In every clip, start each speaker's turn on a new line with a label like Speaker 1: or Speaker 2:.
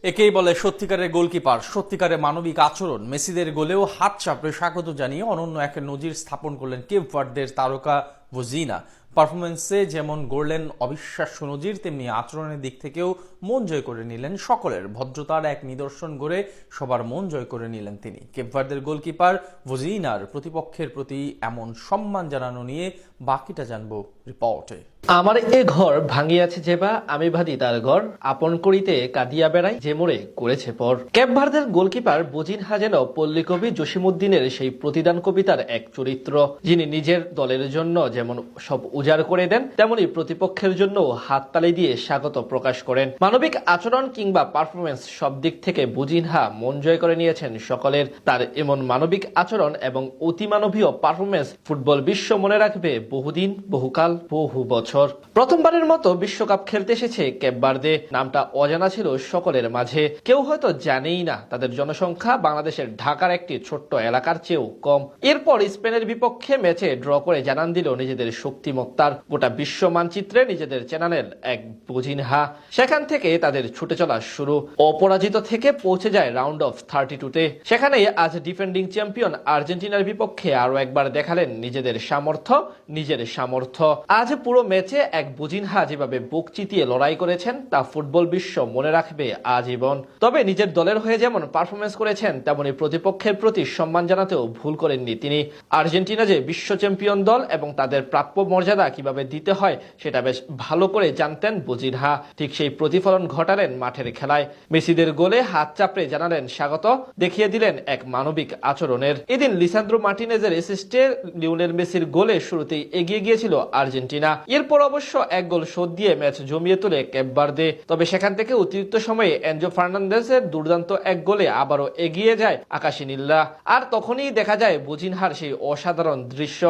Speaker 1: একেই বলে সত্যিকারের গোলকিপার, সত্যিকারের মানবিক আচরণ। মেসিদের গোলেও হাত চাপড়ে স্বাগত জানিয়ে অনন্য এক নজির স্থাপন করলেন কেপ ভার্দের তারকা ভোজিনা। পারফরমেন্সে যেমন গড়লেন অবিশ্বাস্য নজির, তেমনি আচরণের দিক থেকেও মন জয় করে নিলেন সকলের। ভদ্রতার এক নিদর্শন গড়ে সবার মন জয় করে নিলেন তিনি। কেপ ভার্দের গোলকিপার ভোজিনার প্রতিপক্ষের প্রতি এমন সম্মান জানানো নিয়ে বাকিটা জানবো রিপোর্টে।
Speaker 2: আমার এ ঘর ভাঙিয়াছে যেবা, আমি ভাদি তার ঘর, আপন করিতে কাঁদিয়া বেড়াই যে মোরে করেছে পর। কেপ ভার্দের গোলকিপার বোজিনহা যেন পল্লীকবি জসিমউদ্দিনের সেই প্রতিদান কবিতার এক চরিত্র, যিনি নিজের দলের জন্য যেমন সব উজাড় করে দেন, তেমনি প্রতিপক্ষের জন্য হাততালি দিয়ে স্বাগত প্রকাশ করেন। মানবিক আচরণ কিংবা পারফরমেন্স সব দিক থেকে বোজিনহা মন জয় করে নিয়েছেন সকলের। তার এমন মানবিক আচরণ এবং অতিমানবীয় পারফরমেন্স ফুটবল বিশ্ব মনে রাখবে বহুদিন, বহুকাল, বহু বছর। প্রথমবারের মতো বিশ্বকাপ খেলতে এসেছে কেপ ভার্দে। নামটা অজানা ছিল সকলের মাঝে, কেউ হয়তো জানেই না তাদের জনসংখ্যা বাংলাদেশের ঢাকার একটি ছোট্ট এলাকার চেয়েও কম। এরপর স্পেনের বিপক্ষে ম্যাচে ড্র করে জানান দিল নিজেদের শক্তিমত্তার। গোটা বিশ্ব মানচিত্রে নিজেদের চ্যানেলের এক বোজিনহা। সেখান থেকে তাদের ছুটে চলা শুরু। অপরাজিত থেকে পৌঁছে যায় রাউন্ড অফ 32-তে। সেখানে আজ ডিফেন্ডিং চ্যাম্পিয়ন আর্জেন্টিনার বিপক্ষে আরো একবার দেখালেন নিজেদের সামর্থ্য। আজ পুরো ম্যাচে এক বোজিনহা যেভাবে বুক চিতিয়ে লড়াই করেছেন তা ফুটবল বিশ্ব মনে রাখবে আজীবন। তবে নিজের দলের হয়ে যেমন পারফরমেন্স করেছেন, তেমনি প্রতিপক্ষের প্রতি সম্মান জানাতেও ভুল করেননি তিনি। আর্জেন্টিনা যে বিশ্ব চ্যাম্পিয়ন দল এবং তাদের প্রাপ্য মর্যাদা কিভাবে দিতে হয় সেটা বেশ ভালো করে জানতেন বোজিনহা। ঠিক সেই প্রতিফলন ঘটালেন মাঠের খেলায়। মেসিদের গোলে হাত চাপড়ে জানালেন স্বাগত, দেখিয়ে দিলেন এক মানবিক আচরণের। এদিন লিসান্দ্রো মার্টিনেজের অ্যাসিস্টে লিওনেল মেসির গোলে শুরুতেই এগিয়ে গিয়েছিল আর্জেন্টিনা। এরপর অবশ্য এক গোল শোধ দিয়ে ম্যাচ জমিয়ে তোলে কেপ ভার্দে। তবে সেখান থেকে অতিরিক্ত সময়ে এনজো ফার্নান্দেজের দুর্দান্ত এক গোলে আবারও এগিয়ে যায় আকাশী নীলরা। আর তখনই দেখা যায় বোজিনহার সেই অসাধারণ দৃশ্য।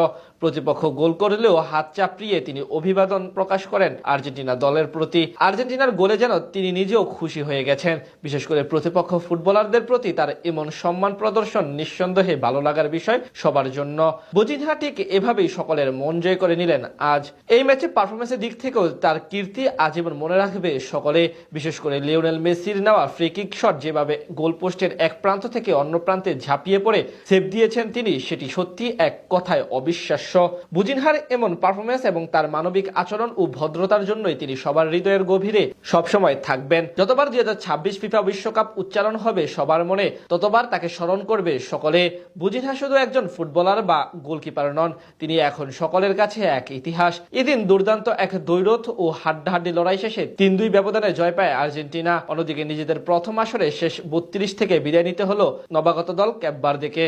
Speaker 2: প্রতিপক্ষ গোল করলেও হাত চাপড়িয়ে তিনি অভিবাদন প্রকাশ করেন আর্জেন্টিনা দলের প্রতি। আর্জেন্টিনার গোলে যেন তিনি নিজেও খুশি হয়ে গেছেন। বিশেষ করে প্রতিপক্ষ ফুটবলারদের প্রতি তার এমন সম্মান প্রদর্শন নিঃসন্দেহে ভালো লাগার বিষয় সবার জন্য। বোজিনহা ঠিক এভাবেই সকলের মন জয় করে নিলেন আজ। এই ম্যাচে পারফরমেন্সের দিক থেকেও তার কীর্তি আজীবন মনে রাখবে সকলে। বিশেষ করে লিওনেল মেসির নেওয়া ফ্রি কিক শট যেভাবে গোল পোস্টের এক প্রান্ত থেকে অন্য প্রান্তে ঝাঁপিয়ে পড়ে সেভ দিয়েছেন তিনি, সেটি সত্যি এক কথায় অবিশ্বাস্য। বোজিনহার এমন পারফরমেন্স এবং তার মানবিক আচরণ ও ভদ্রতার জন্যই তিনি সবার হৃদয়ের গভীরে সবসময় থাকবেন। যতবার 2026 ফিফা বিশ্বকাপ উচ্চারণ হবে সবার মনে, ততবার তাকে স্মরণ করবে সকলে। বোজিনহা শুধু একজন ফুটবলার বা গোলকিপার নন, তিনি এখন সকলের কাছে এক ইতিহাস। এদিন দুর্দান্ত এক দ্বৈরথ ও হাড্ডাহাড্ডি লড়াই শেষে 3-2 ব্যবধানে জয় পায় আর্জেন্টিনা। অন্যদিকে নিজেদের প্রথম আসরে শেষ 32 থেকে বিদায় নিতে হলো নবাগত দল কেপ ভার্দেকে।